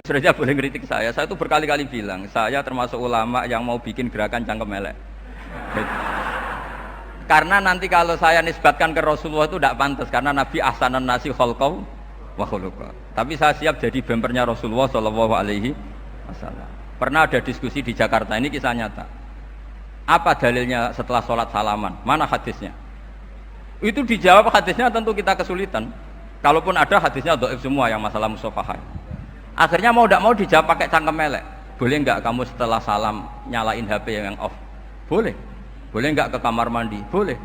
Saja boleh kritik saya itu berkali-kali bilang, saya termasuk ulama yang mau bikin gerakan cangkem elek. Karena nanti kalau saya nisbatkan ke Rasulullah itu tidak pantas, karena Nabi ahsanan nasi khalqau wa khuluqa. Tapi saya siap jadi bempernya Rasulullah Shallallahu Alaihi Wasallam. Pernah ada diskusi di Jakarta, ini kisah nyata. Apa dalilnya setelah sholat salaman? Mana hadisnya? Itu dijawab hadisnya tentu kita kesulitan. Kalaupun ada hadisnya dhaif semua yang masalah musafahah. Akhirnya mau tidak mau dijawab pakai cangkem elek. Boleh enggak kamu setelah salam nyalain HP yang off? Boleh. Boleh enggak ke kamar mandi? Boleh.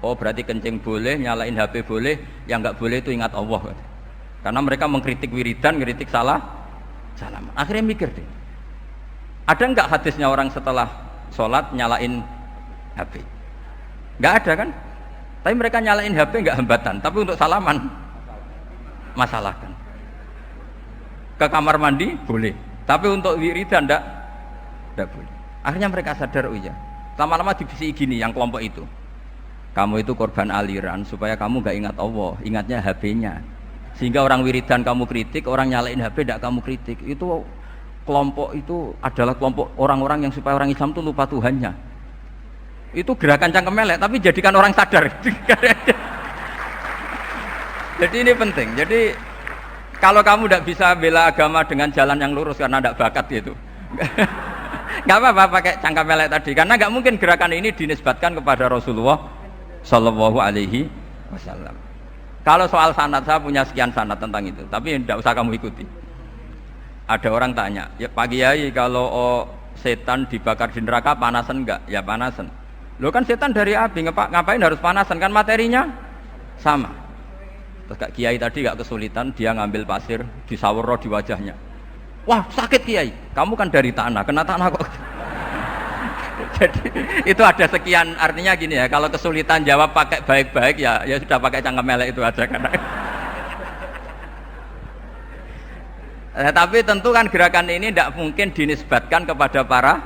Oh berarti kencing boleh, nyalain HP boleh, yang enggak boleh itu ingat Allah. Karena mereka mengkritik wiridan, kritik salah salam. Akhirnya mikir deh. Ada enggak hadisnya orang setelah sholat nyalain HP? Enggak ada kan? Tapi mereka nyalain HP enggak hambatan, tapi untuk salaman masalahkan. Ke kamar mandi boleh, tapi untuk wiridan enggak boleh. Akhirnya mereka sadar, oh iya, lama-lama divisi gini yang kelompok itu, kamu itu korban aliran supaya kamu enggak ingat Allah, ingatnya HP-nya. Sehingga orang wiridan kamu kritik, orang nyalain HP enggak kamu kritik. Itu kelompok itu adalah kelompok orang-orang yang supaya orang Islam itu lupa Tuhannya. Itu gerakan cangkem elek, tapi jadikan orang sadar. Jadi ini penting. Jadi kalau kamu tidak bisa bela agama dengan jalan yang lurus karena tidak bakat gitu, nggak apa-apa pakai cangkem elek tadi, karena nggak mungkin gerakan ini dinisbatkan kepada Rasulullah Shallallahu Alaihi Wasallam. Kalau soal sanad, saya punya sekian sanad tentang itu, tapi tidak usah kamu ikuti. Ada orang tanya, ya Pak Kiai, kalau setan dibakar di neraka panasan enggak? Ya panasan. Lo kan setan dari api, ngapain harus panasan? Kan materinya sama. Terus Kak Kiai tadi gak kesulitan, dia ngambil pasir, disawero di wajahnya. Wah sakit Kiai, kamu kan dari tanah, kena tanah kok. Jadi itu ada sekian, artinya gini ya, kalau kesulitan jawab pakai baik-baik ya sudah pakai cangkem elek itu aja karena. Tapi tentu kan gerakan ini tidak mungkin dinisbatkan kepada para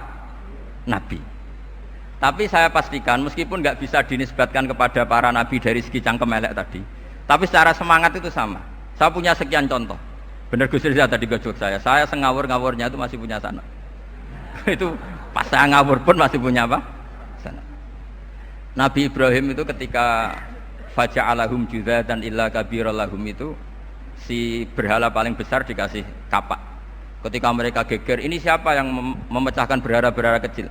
nabi. Tapi saya pastikan meskipun nggak bisa dinisbatkan kepada para nabi dari segi cangkem elek tadi, tapi secara semangat itu sama. Saya punya sekian contoh. Benar Gus Riza tadi gojok saya sengawur-ngawurnya itu masih punya sana. Itu pas saya ngawur pun masih punya apa? Sana. Nabi Ibrahim itu ketika faja'alahum juzatan illa kabirallahum itu, si berhala paling besar dikasih kapak. Ketika mereka geger, ini siapa yang memecahkan berhala-berhala kecil?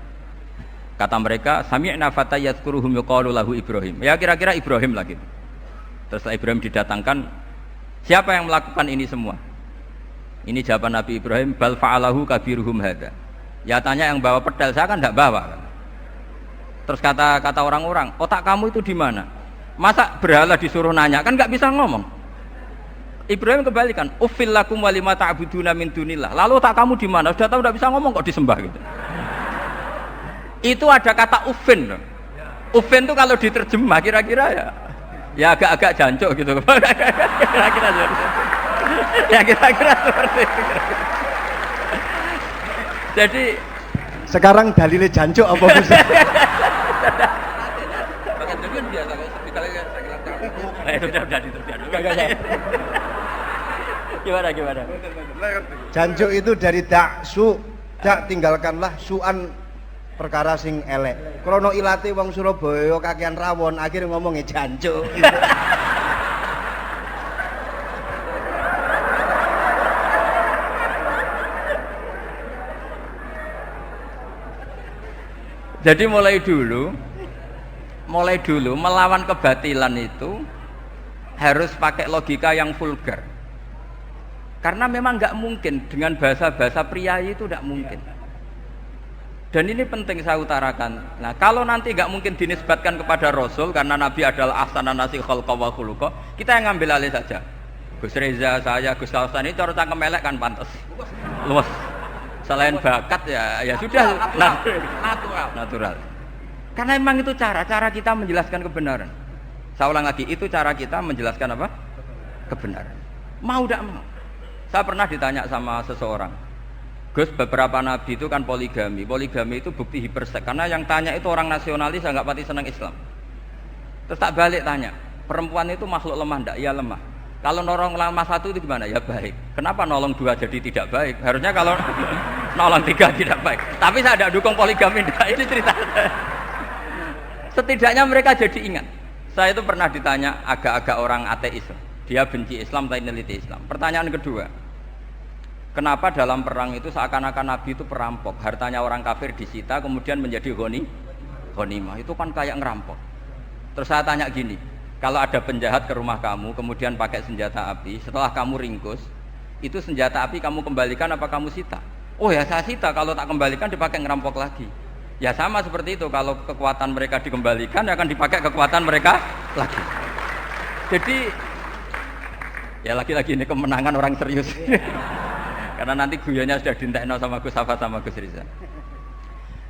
Kata mereka, sami'na fata yadhkuruhum yuqalu lahu Ibrahim. Ya kira-kira Ibrahim lagi. Terus Ibrahim didatangkan, siapa yang melakukan ini semua? Ini jawaban Nabi Ibrahim, bal fa'alahu kabiruhum hadza. Ya tanya yang bawa pedal, saya kan tidak bawa. Terus kata orang-orang, otak kamu itu di mana? Masa berhala disuruh nanya, kan nggak bisa ngomong. Ibrahim kembalikan, uffil lakum wa lima ta'buduna min dunillah. Lalu otak kamu di mana? Sudah tahu tidak bisa ngomong kok disembah gitu. Itu ada kata uffin. Uffin itu kalau diterjemah kira-kira ya agak-agak jancuk gitu. Kira-kira ya kira-kira seperti itu. Jadi sekarang dalilnya jancuk apa Gus? Gimana? Jancuk itu dari daksu, dak tinggalkanlah suan perkara sing elek. Krono ilate wong Surabaya kakean rawon, akhirnya ngomongnya jancuk. Jadi mulai dulu melawan kebatilan itu harus pakai logika yang vulgar. Karena memang nggak mungkin dengan bahasa-bahasa priayi itu nggak mungkin. Dan ini penting saya utarakan. Nah, kalau nanti nggak mungkin dinisbatkan kepada Rasul karena Nabi adalah ahsanan nasi khalqa wa khuluqa, kita yang ngambil alih saja. Gus Reza, saya, Gus Kausan ini cara cangkem elek kan pantas. Luas. Selain bakat ya sudah natural. Karena memang itu cara kita menjelaskan kebenaran. Saya ulang lagi, itu cara kita menjelaskan apa? Kebenaran. Mau tidak mau. Saya pernah ditanya sama seseorang, Gus, beberapa nabi itu kan poligami. Poligami itu bukti hiperseks. Karena yang tanya itu orang nasionalis yang nggak pati senang Islam. Terus tak balik tanya, perempuan itu makhluk lemah enggak? Iya lemah. Kalau nolong lama satu itu gimana? Ya baik. Kenapa nolong dua jadi tidak baik? Harusnya kalau nolong tiga tidak baik. Tapi saya tidak dukung poligami. Nah, ini cerita. Setidaknya mereka jadi ingat. Saya itu pernah ditanya agak-agak orang ateis. Dia benci Islam tapi neliti Islam. Pertanyaan kedua, kenapa dalam perang itu seakan-akan Nabi itu perampok? Hartanya orang kafir disita kemudian menjadi ghanimah. Itu kan kayak ngerampok. Terus saya tanya gini, kalau ada penjahat ke rumah kamu, kemudian pakai senjata api, setelah kamu ringkus, itu senjata api kamu kembalikan apa kamu sita? Oh ya saya sita, kalau tak kembalikan dipakai ngerampok lagi. Ya sama seperti itu, kalau kekuatan mereka dikembalikan, akan dipakai kekuatan mereka lagi. Jadi, ya lagi-lagi ini kemenangan orang serius. Karena nanti guyonnya sudah dintekno sama Gus Safa sama Gus Riza.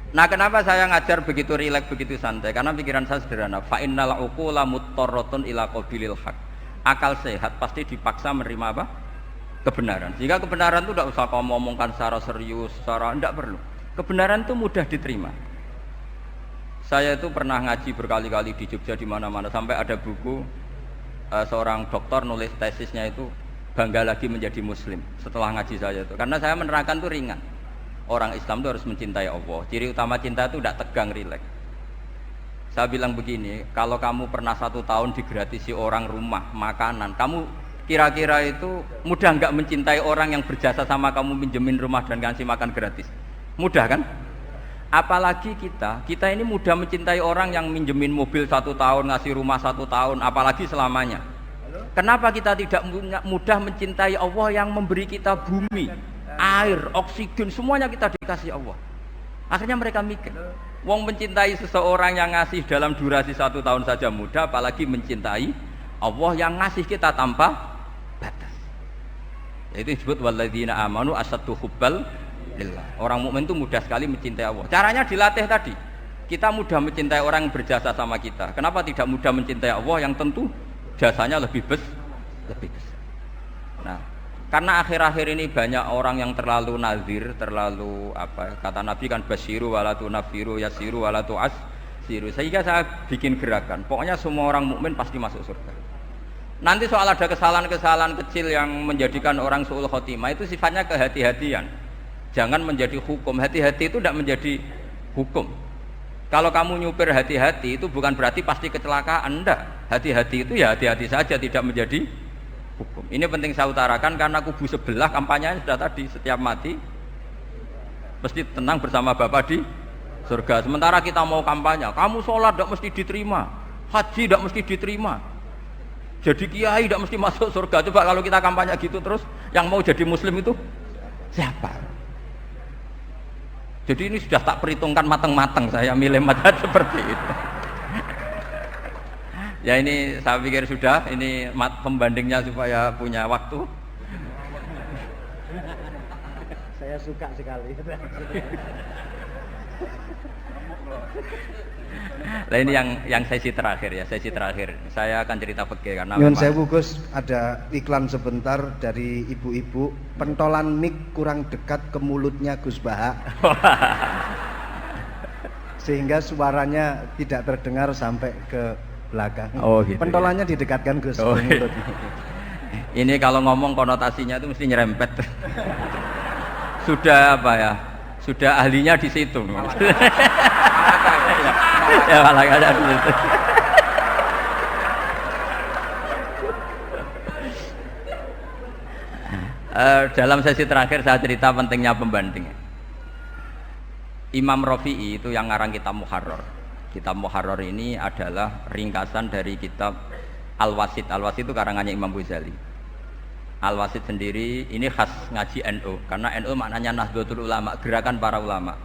Nah kenapa saya ngajar begitu rileks, begitu santai? Karena pikiran saya sederhana. Fa innal uqula muttarratun ila qabilil haq. Akal sehat pasti dipaksa menerima apa? Kebenaran. Jika kebenaran itu tidak usah kamu ngomongkan secara serius, secara tidak perlu. Kebenaran itu mudah diterima. Saya itu pernah ngaji berkali-kali di Jogja di mana-mana sampai ada buku seorang dokter nulis tesisnya itu bangga lagi menjadi muslim setelah ngaji saya itu. Karena saya menerangkan itu ringan. Orang Islam itu harus mencintai Allah. Ciri utama cinta itu tidak tegang, rileks. Saya bilang begini, kalau kamu pernah 1 tahun digratisi orang rumah, makanan, kamu kira-kira itu mudah nggak mencintai orang yang berjasa sama kamu pinjemin rumah dan ngasih makan gratis? Mudah kan? Apalagi kita ini mudah mencintai orang yang minjemin mobil 1 tahun, ngasih rumah 1 tahun, apalagi selamanya. Kenapa kita tidak mudah mencintai Allah yang memberi kita bumi, air, oksigen, semuanya kita dikasih Allah? Akhirnya mereka mikir, wong mencintai seseorang yang ngasih dalam durasi 1 tahun saja mudah, apalagi mencintai Allah yang ngasih kita tanpa batas. Itu disebut walladzina amanu asaddu hubbal lillah. Orang mukmin itu mudah sekali mencintai Allah. Caranya dilatih tadi. Kita mudah mencintai orang yang berjasa sama kita. Kenapa tidak mudah mencintai Allah yang tentu jasanya lebih besar? Nah, karena akhir-akhir ini banyak orang yang terlalu nazir, terlalu apa? Kata Nabi kan basyiru walatu nafiru yasiru walatu asiru. Sehingga saya bikin gerakan. Pokoknya semua orang mukmin pasti masuk surga. Nanti soal ada kesalahan-kesalahan kecil yang menjadikan orang su'ul khotimah itu sifatnya kehati-hatian. Jangan menjadi hukum. Hati-hati itu tidak menjadi hukum. Kalau kamu nyupir hati-hati itu bukan berarti pasti kecelakaan, enggak. Hati-hati itu ya hati-hati saja, tidak menjadi hukum. Ini penting saya utarakan karena kubu sebelah kampanyenya sudah tadi, setiap mati mesti tenang bersama Bapak di surga. Sementara kita mau kampanye, kamu sholat tidak mesti diterima, haji tidak mesti diterima, jadi kiai tidak mesti masuk surga. Coba kalau kita kampanye gitu terus, yang mau jadi muslim itu siapa? Jadi ini sudah tak perhitungkan matang-matang, saya milih mazhab seperti itu. Ya ini saya pikir sudah, ini pembandingnya supaya punya waktu. Saya suka sekali. Nah ini yang sesi terakhir ya, sesi terakhir. Saya akan cerita fikih karena Nyun sewu Gus, ada iklan sebentar dari ibu-ibu, pentolan mic kurang dekat ke mulutnya Gus Baha. Sehingga suaranya tidak terdengar sampai ke belakang. Oh gitu. Pentolannya ya? Didekatkan Gus ke mulut. Ini kalau ngomong konotasinya itu mesti nyerempet. Sudah apa ya? Sudah ahlinya di situ. Ya malah ada di situ. Dalam sesi terakhir saya cerita pentingnya pembanding. Imam Rafi'i itu yang ngarang kitab Muharrar. Kitab Muharrar ini adalah ringkasan dari kitab Al-Wasit. Al-Wasit itu karangannya Imam Ghazali. Al-Wasit sendiri ini khas ngaji NU, karena NU maknanya Nahdlatul Ulama, gerakan para ulama.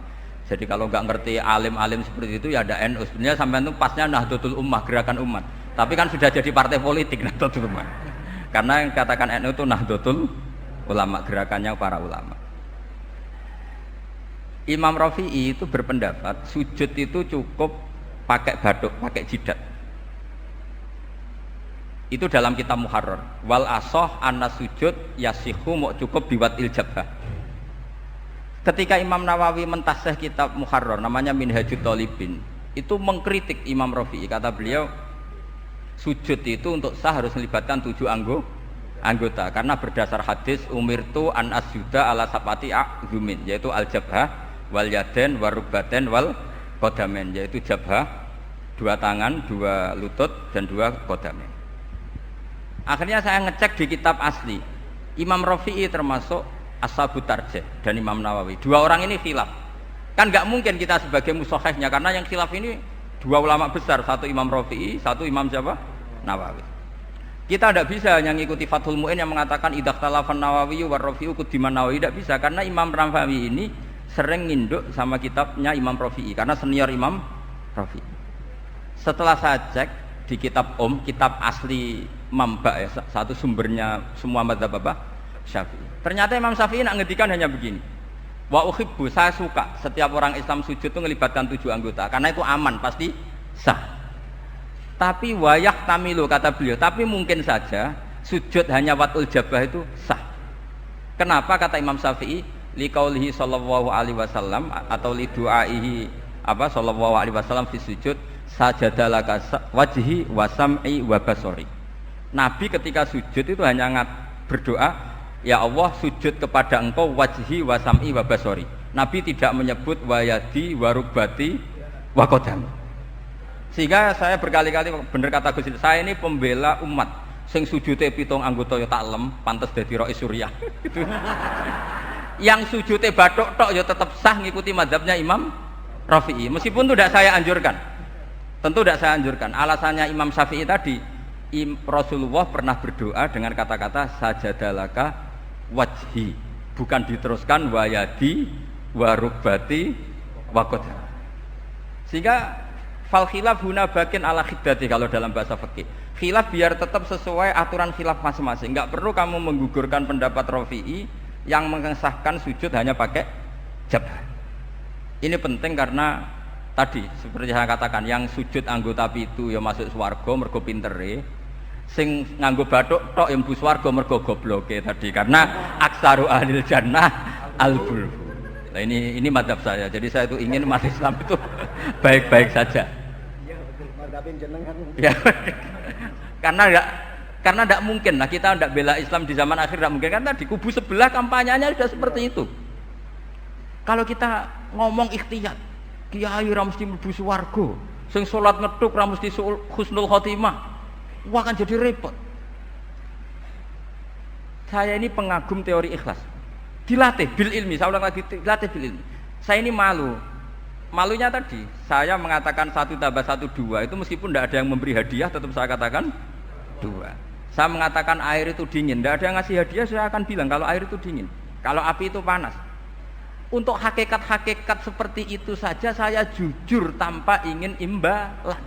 Jadi kalau nggak ngerti alim-alim seperti itu ya ada NU. Sebenarnya sampai itu pasnya Nahdlatul Ummah, gerakan umat. Tapi kan sudah jadi partai politik Nahdlatul Ummah. Karena yang katakan NU itu Nahdlatul Ulama, gerakannya para ulama. Imam Rafi'i itu berpendapat sujud itu cukup pakai baduk, pakai jidat. Itu dalam kitab Muharrar. Wal asoh anna sujud yasihu mau cukup biwatil jabhah. Ketika Imam Nawawi mentasih kitab Muharrar namanya Minhajut Thalibin, itu mengkritik Imam Rafi'i. Kata beliau, sujud itu untuk sah harus melibatkan 7 anggota karena berdasar hadis umirtu an asjuda ala sapati a'zumin, yaitu al jabhah wal yaden warubaten wal qadamen, yaitu jabhah 2 tangan, 2 lutut dan 2 qadamen. Akhirnya saya ngecek di kitab asli Imam Rafi'i termasuk Ashabut Tarjih dan Imam Nawawi, 2 orang ini khilaf. Kan nggak mungkin kita sebagai musahihnya karena yang khilaf ini 2 ulama besar, satu Imam Rafi'i, satu Imam siapa? Nawawi. Kita tidak bisa hanya ngikuti Fathul Mu'in yang mengatakan idza khalafan Nawawi wa Rafi'u kudiman Nawawi, tidak bisa karena Imam Nawawi ini sering nginduk sama kitabnya Imam Rafi'i karena senior Imam Rafi'i. Setelah saya cek di kitab kitab asli Mamba ya, satu sumbernya semua mazhab Syafi'i. Ternyata Imam Syafi'i nak ngedikan hanya begini. Wa uhibbu, saya suka setiap orang Islam sujud itu melibatkan 7 anggota karena itu aman, pasti sah. Tapi wayak tamilu, kata beliau, tapi mungkin saja sujud hanya watul jabah itu sah. Kenapa kata Imam Syafi'i? Liqaulihi sallallahu alaihi wasallam atau li du'aihi sallallahu alaihi wasallam fi sujud sajadalaka wajhi wa sam'i wa basori. Nabi ketika sujud itu hanya berdoa, ya Allah sujud kepada engkau wajhi wa sam'i wa basori. Nabi tidak menyebut wa yadi wa rukbati wa qadami. Sehingga saya berkali-kali bener kata Gus, saya ini pembela umat sing sujute 7 anggota ya taklem pantes dadi Rais Suriah gitu. Yang sujute bathuk tok ya tetap sah ngikuti mazhabnya Imam Rafi'i, meskipun itu tidak saya anjurkan. Tentu tidak saya anjurkan. Alasannya Imam Syafi'i tadi, Rasulullah pernah berdoa dengan kata-kata sajadalaka wajhi, bukan diteruskan wa yadi wa rukbati wa qadam. Sehingga fal khilaf huna bakin ala khiddati kalau dalam bahasa fikih. Khilaf biar tetap sesuai aturan khilaf masing-masing. Enggak perlu kamu menggugurkan pendapat Rafi'i yang mengesahkan sujud hanya pakai jabah. Ini penting karena tadi seperti saya katakan, yang sujud anggota pitu ya masuk swarga mergo pintere, sing nganggo bathuk tok ya mlebu swarga mergo gobloke tadi, karena aksaru ahlil jannah al-bulh. Nah ini madzhab saya. Jadi saya itu ingin umat Islam itu baik-baik saja. Iya betul, madzhabin jenengan. Ya. Karena tidak mungkin lah kita tidak bela Islam di zaman akhir, tidak mungkin karena di kubu sebelah kampanyenya sudah seperti itu. Kalau kita ngomong ikhtiyat, kiai ra mesti mlebu swarga, sing salat ngethuk ra mesti husnul khotimah, wah kan jadi repot. Saya ini pengagum teori ikhlas, dilatih bil ilmi, saya ulang lagi, dilatih bil ilmi. Saya ini malunya tadi saya mengatakan 1 tambah 1 2 itu meskipun tidak ada yang memberi hadiah tetap saya katakan 2. Saya mengatakan air itu dingin, tidak ada yang ngasih hadiah, saya akan bilang kalau air itu dingin, kalau api itu panas. Untuk hakikat-hakikat seperti itu saja saya jujur tanpa ingin imbalan.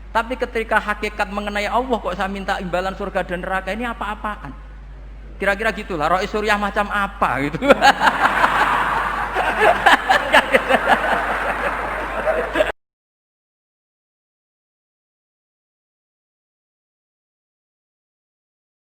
Tapi ketika hakikat mengenai Allah kok saya minta imbalan surga dan neraka, ini apa-apaan? Kira-kira gitulah, Rais Suriah macam apa gitu.